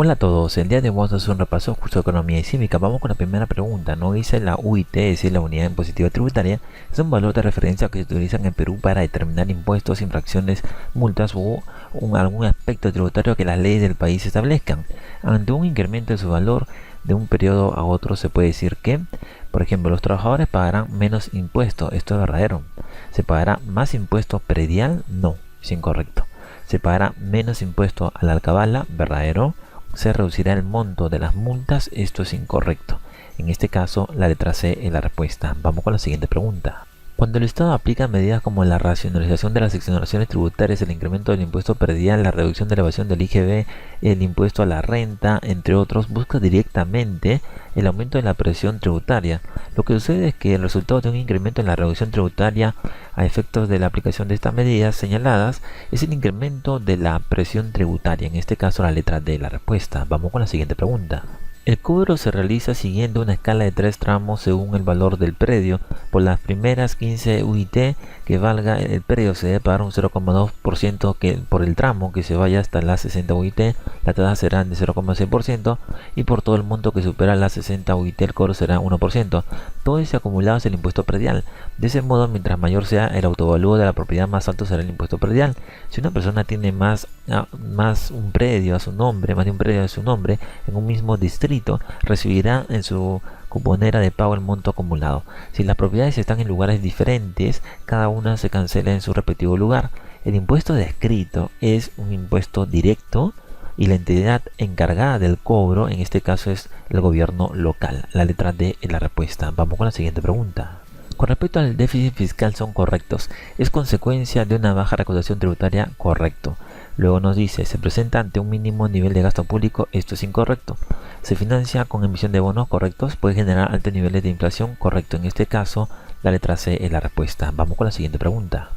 Hola a todos, el día de hoy vamos a hacer un repaso de curso de Economía y Cívica. Vamos con la primera pregunta. Nos dice la UIT, es decir, la Unidad Impositiva Tributaria, es un valor de referencia que se utiliza en el Perú para determinar impuestos, infracciones, multas o algún aspecto tributario que las leyes del país establezcan. Ante un incremento de su valor de un periodo a otro se puede decir que, por ejemplo, los trabajadores pagarán menos impuestos. Esto es verdadero. ¿Se pagará más impuesto predial? No, es incorrecto. ¿Se pagará menos impuesto a la alcabala? Verdadero. Se reducirá el monto de las multas. Esto es incorrecto. En este caso, la letra C es la respuesta. Vamos con la siguiente pregunta. Cuando el Estado aplica medidas como la racionalización de las exoneraciones tributarias, el incremento del impuesto predial, la reducción de la evasión del IGB, el impuesto a la renta, entre otros, busca directamente el aumento de la presión tributaria. Lo que sucede es que el resultado de un incremento en la reducción tributaria a efectos de la aplicación de estas medidas señaladas es el incremento de la presión tributaria. En este caso, la letra D es la respuesta. Vamos con la siguiente pregunta. El cobro se realiza siguiendo una escala de 3 tramos según el valor del predio. Por las primeras 15 UIT que valga el predio se debe pagar un 0,2% por el tramo que se vaya hasta las 60 UIT, la tasa será de 0,6%, y por todo el monto que supera las 60 UIT el cobro será 1%. Todo ese acumulado es el impuesto predial. De ese modo, mientras mayor sea el autovalúo de la propiedad, más alto será el impuesto predial. Si una persona tiene más un predio a su nombre, más de un predio a su nombre en un mismo distrito, recibirá en su cuponera de pago el monto acumulado. Si las propiedades están en lugares diferentes, cada una se cancela en su respectivo lugar. El impuesto descrito es un impuesto directo y la entidad encargada del cobro, en este caso, es el gobierno local. La letra D es la respuesta. Vamos con la siguiente pregunta. Con respecto al déficit fiscal, son correctos. ¿Es consecuencia de una baja recaudación tributaria? Correcto. Luego nos dice, se presenta ante un mínimo nivel de gasto público. Esto es incorrecto. Se financia con emisión de bonos. Correctos. Puede generar altos niveles de inflación. Correcto. En este caso, la letra C es la respuesta. Vamos con la siguiente pregunta.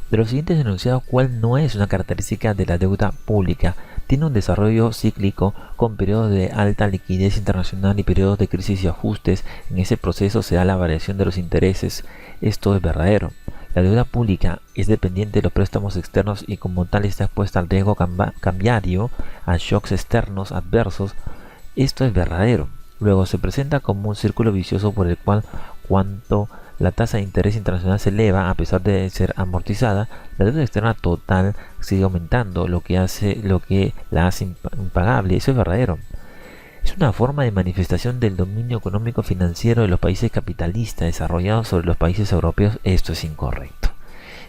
De los siguientes enunciados, ¿cuál no es una característica de la deuda pública? Tiene un desarrollo cíclico con periodos de alta liquidez internacional y periodos de crisis y ajustes. En ese proceso se da la variación de los intereses. Esto es verdadero. La deuda pública es dependiente de los préstamos externos y como tal está expuesta al riesgo cambiario, a shocks externos adversos. Esto es verdadero. Luego se presenta como un círculo vicioso por el cual cuanto la tasa de interés internacional se eleva a pesar de ser amortizada, la deuda externa total sigue aumentando, lo que la hace impagable. Eso es verdadero. Es una forma de manifestación del dominio económico financiero de los países capitalistas desarrollados sobre los países europeos. Esto es incorrecto.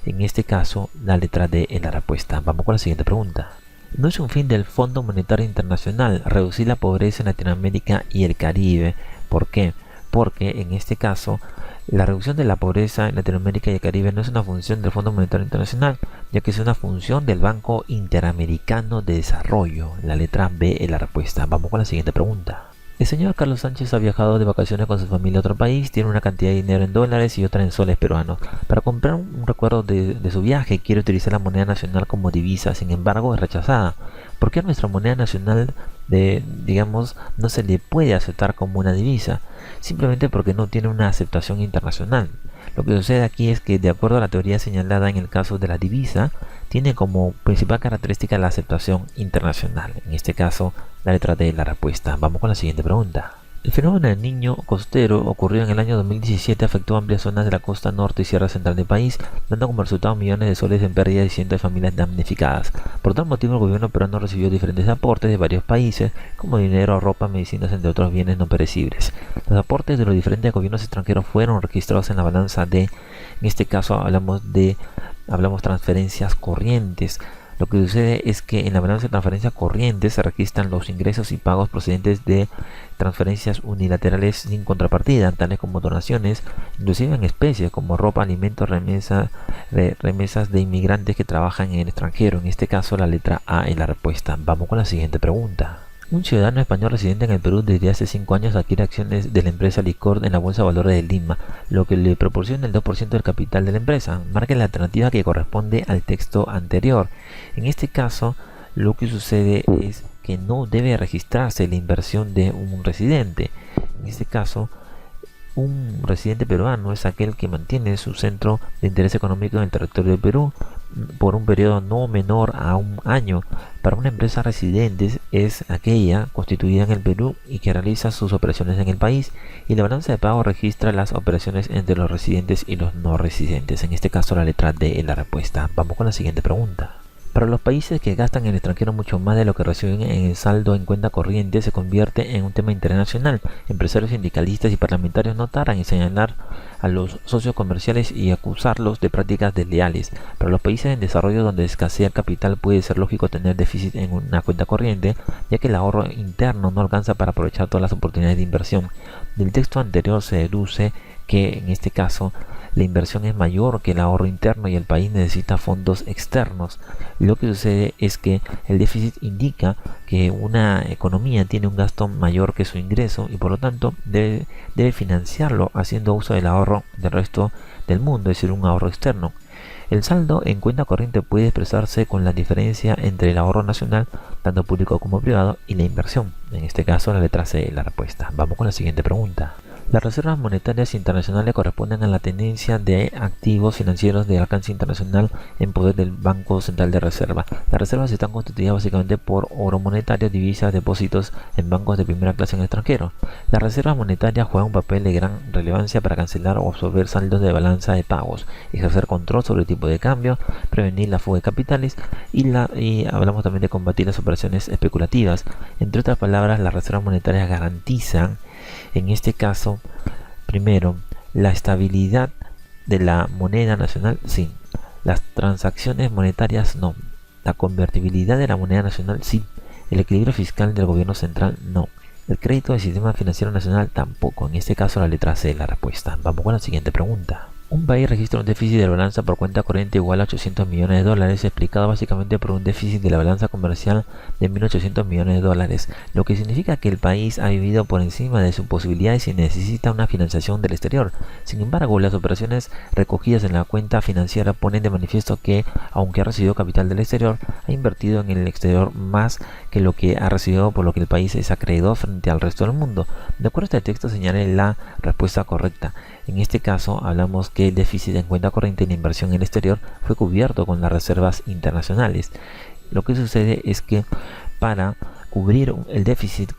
En este caso, la letra D es la respuesta. Vamos con la siguiente pregunta. No es un fin del Fondo Monetario Internacional reducir la pobreza en Latinoamérica y el Caribe. ¿Por qué? Porque en este caso la reducción de la pobreza en Latinoamérica y el Caribe no es una función del Fondo Monetario Internacional, ya que es una función del Banco Interamericano de Desarrollo. La letra B es la respuesta. Vamos con la siguiente pregunta. El señor Carlos Sánchez ha viajado de vacaciones con su familia a otro país, tiene una cantidad de dinero en dólares y otra en soles peruanos. Para comprar un recuerdo de su viaje quiere utilizar la moneda nacional como divisa, sin embargo es rechazada. ¿Por qué a nuestra moneda nacional no se le puede aceptar como una divisa? Simplemente porque no tiene una aceptación internacional. Lo que sucede aquí es que, de acuerdo a la teoría señalada en el caso de la divisa, tiene como principal característica la aceptación internacional. En este caso, la letra D es la respuesta. Vamos con la siguiente pregunta. El fenómeno del Niño costero ocurrido en el año 2017 afectó amplias zonas de la costa norte y sierra central del país, dando como resultado millones de soles en pérdidas y cientos de familias damnificadas. Por tal motivo, el gobierno peruano recibió diferentes aportes de varios países, como dinero, ropa, medicinas, entre otros bienes no perecibles. Los aportes de los diferentes gobiernos extranjeros fueron registrados en la balanza de, en este caso hablamos transferencias corrientes. Lo que sucede es que en la balanza de transferencias corrientes se registran los ingresos y pagos procedentes de transferencias unilaterales sin contrapartida, tales como donaciones, inclusive en especie, como ropa, alimentos, remesas de inmigrantes que trabajan en el extranjero. En este caso, la letra A es la respuesta. Vamos con la siguiente pregunta. Un ciudadano español residente en el Perú desde hace 5 años adquiere acciones de la empresa Licor en la Bolsa de Valores de Lima, lo que le proporciona el 2% del capital de la empresa. Marque la alternativa que corresponde al texto anterior. En este caso, lo que sucede es que no debe registrarse la inversión de un residente. En este caso, Un residente peruano es aquel que mantiene su centro de interés económico en el territorio del Perú por un periodo no menor a un año. Para una empresa residente es aquella constituida en el Perú y que realiza sus operaciones en el país, y la balanza de pago registra las operaciones entre los residentes y los no residentes. En este caso la letra D es la respuesta. Vamos con la siguiente pregunta. Para los países que gastan en el extranjero mucho más de lo que reciben en el saldo en cuenta corriente, se convierte en un tema internacional. Empresarios, sindicalistas y parlamentarios no tardan en señalar a los socios comerciales y acusarlos de prácticas desleales. Para los países en desarrollo donde escasea el capital, puede ser lógico tener déficit en una cuenta corriente, ya que el ahorro interno no alcanza para aprovechar todas las oportunidades de inversión. Del texto anterior se deduce que en este caso la inversión es mayor que el ahorro interno y el país necesita fondos externos. Lo que sucede es que el déficit indica que una economía tiene un gasto mayor que su ingreso y por lo tanto debe financiarlo haciendo uso del ahorro del resto del mundo, es decir, un ahorro externo. El saldo en cuenta corriente puede expresarse con la diferencia entre el ahorro nacional, tanto público como privado, y la inversión. En este caso la letra C es la respuesta. Vamos con la siguiente pregunta. Las reservas monetarias internacionales corresponden a la tenencia de activos financieros de alcance internacional en poder del Banco Central de Reserva. Las reservas están constituidas básicamente por oro monetario, divisas, depósitos en bancos de primera clase en el extranjero. Las reservas monetarias juegan un papel de gran relevancia para cancelar o absorber saldos de balanza de pagos, ejercer control sobre el tipo de cambio, prevenir la fuga de capitales y hablamos también de combatir las operaciones especulativas. Entre otras palabras, las reservas monetarias garantizan, en este caso, primero, la estabilidad de la moneda nacional, sí. Las transacciones monetarias, no. La convertibilidad de la moneda nacional, sí. El equilibrio fiscal del gobierno central, no. El crédito del sistema financiero nacional, tampoco. En este caso, la letra C es la respuesta. Vamos con la siguiente pregunta. Un país registra un déficit de la balanza por cuenta corriente igual a 800 millones de dólares, explicado básicamente por un déficit de la balanza comercial de 1.800 millones de dólares, lo que significa que el país ha vivido por encima de sus posibilidades y necesita una financiación del exterior. Sin embargo, las operaciones recogidas en la cuenta financiera ponen de manifiesto que, aunque ha recibido capital del exterior, ha invertido en el exterior más que lo que ha recibido, por lo que el país es acreedor frente al resto del mundo. De acuerdo a este texto, señala la respuesta correcta. En este caso, hablamos que el déficit en cuenta corriente y la inversión en el exterior fue cubierto con las reservas internacionales. Lo que sucede es que para cubrir el déficit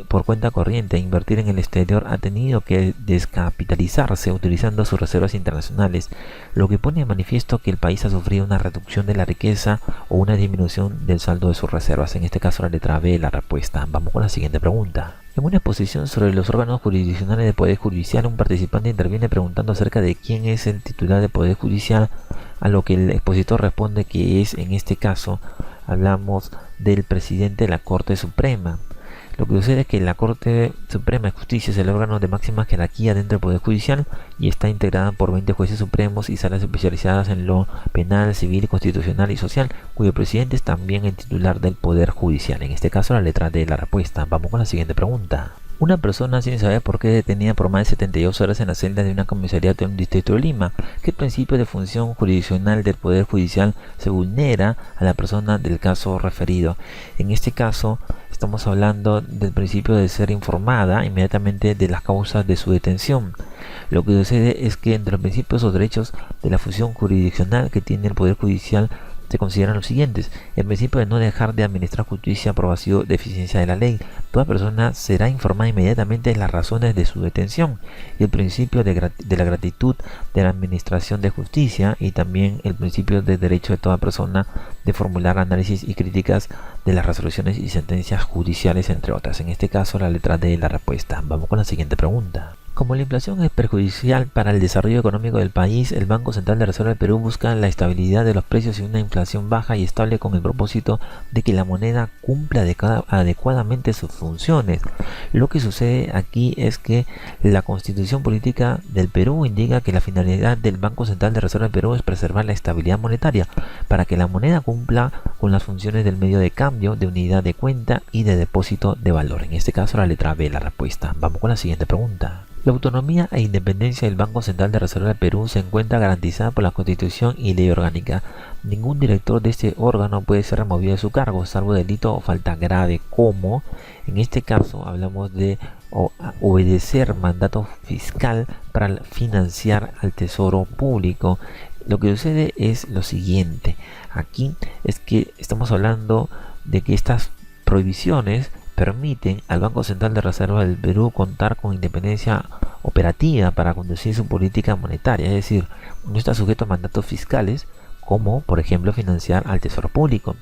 por cuenta corriente e invertir en el exterior ha tenido que descapitalizarse utilizando sus reservas internacionales, lo que pone de manifiesto que el país ha sufrido una reducción de la riqueza o una disminución del saldo de sus reservas. En este caso la letra B es la respuesta. Vamos con la siguiente pregunta. En una exposición sobre los órganos jurisdiccionales del Poder Judicial, un participante interviene preguntando acerca de quién es el titular del Poder Judicial, a lo que el expositor responde que es, en este caso, hablamos del presidente de la Corte Suprema. Lo que sucede es que la Corte Suprema de Justicia es el órgano de máxima jerarquía dentro del Poder Judicial y está integrada por 20 jueces supremos y salas especializadas en lo penal, civil, constitucional y social, cuyo presidente es también el titular del Poder Judicial. En este caso, la letra D es la respuesta. Vamos con la siguiente pregunta. Una persona sin saber por qué detenida por más de 72 horas en la celda de una comisariato en un distrito de Lima. ¿Qué principio de función jurisdiccional del Poder Judicial se vulnera a la persona del caso referido? En este caso, estamos hablando del principio de ser informada inmediatamente de las causas de su detención. Lo que sucede es que entre los principios o derechos de la función jurisdiccional que tiene el Poder Judicial se consideran los siguientes: el principio de no dejar de administrar justicia por vacío de eficiencia de la ley. Toda persona será informada inmediatamente de las razones de su detención. Y el principio de la gratitud de la administración de justicia, y también el principio de derecho de toda persona de formular análisis y críticas de las resoluciones y sentencias judiciales, entre otras. En este caso, la letra D es la respuesta. Vamos con la siguiente pregunta. Como la inflación es perjudicial para el desarrollo económico del país, el Banco Central de Reserva del Perú busca la estabilidad de los precios y una inflación baja y estable con el propósito de que la moneda cumpla adecuadamente sus funciones. Lo que sucede aquí es que la Constitución Política del Perú indica que la finalidad del Banco Central de Reserva del Perú es preservar la estabilidad monetaria para que la moneda cumpla con las funciones del medio de cambio, de unidad de cuenta y de depósito de valor. En este caso, la letra B, la respuesta. Vamos con la siguiente pregunta. La autonomía e independencia del Banco Central de Reserva del Perú se encuentra garantizada por la Constitución y ley orgánica. Ningún director de este órgano puede ser removido de su cargo, salvo delito o falta grave, como en este caso hablamos de obedecer mandato fiscal para financiar al tesoro público. Lo que sucede es lo siguiente. Aquí es que estamos hablando de que estas prohibiciones permiten al Banco Central de Reserva del Perú contar con independencia operativa para conducir su política monetaria, es decir, no está sujeto a mandatos fiscales como por ejemplo financiar al tesoro público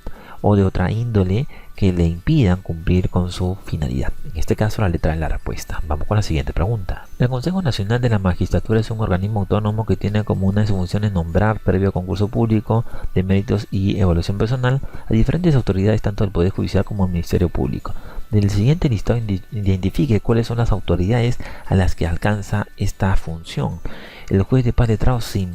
o de otra índole que le impidan cumplir con su finalidad. En este caso la letra de la respuesta. Vamos con la siguiente pregunta. El Consejo Nacional de la Magistratura es un organismo autónomo que tiene como una de sus funciones nombrar, previo concurso público de méritos y evaluación personal, a diferentes autoridades tanto del Poder Judicial como del Ministerio Público. Del siguiente listado identifique cuáles son las autoridades a las que alcanza esta función. El juez de paz letrado, sí.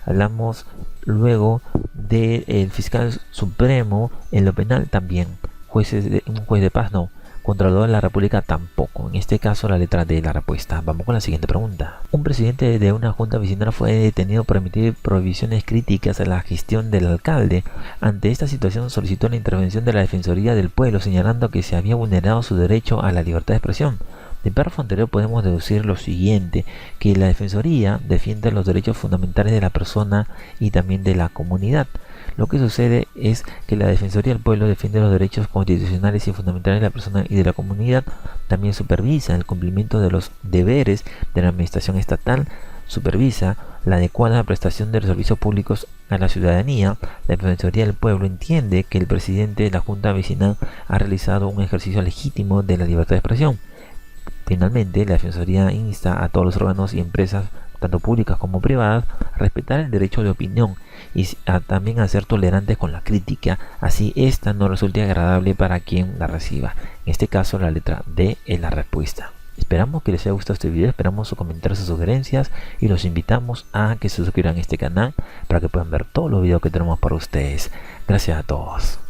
Hablamos luego del fiscal supremo. En lo penal también. Un juez de paz no. Contralor de la República tampoco. En este caso la letra D de la respuesta. Vamos con la siguiente pregunta. Un presidente de una junta vecinal fue detenido por emitir prohibiciones críticas a la gestión del alcalde. Ante esta situación solicitó la intervención de la Defensoría del Pueblo, señalando que se había vulnerado su derecho a la libertad de expresión. Del párrafo anterior podemos deducir lo siguiente, que la Defensoría defiende los derechos fundamentales de la persona y también de la comunidad. Lo que sucede es que la Defensoría del Pueblo defiende los derechos constitucionales y fundamentales de la persona y de la comunidad, también supervisa el cumplimiento de los deberes de la administración estatal, supervisa la adecuada prestación de los servicios públicos a la ciudadanía. La Defensoría del Pueblo entiende que el presidente de la Junta Vecinal ha realizado un ejercicio legítimo de la libertad de expresión. Finalmente, la Defensoría insta a todos los órganos y empresas, tanto públicas como privadas, a respetar el derecho de opinión y también a ser tolerantes con la crítica, así ésta no resulte agradable para quien la reciba. En este caso, la letra D es la respuesta. Esperamos que les haya gustado este video, esperamos sus comentarios y sugerencias y los invitamos a que se suscriban a este canal para que puedan ver todos los videos que tenemos para ustedes. Gracias a todos.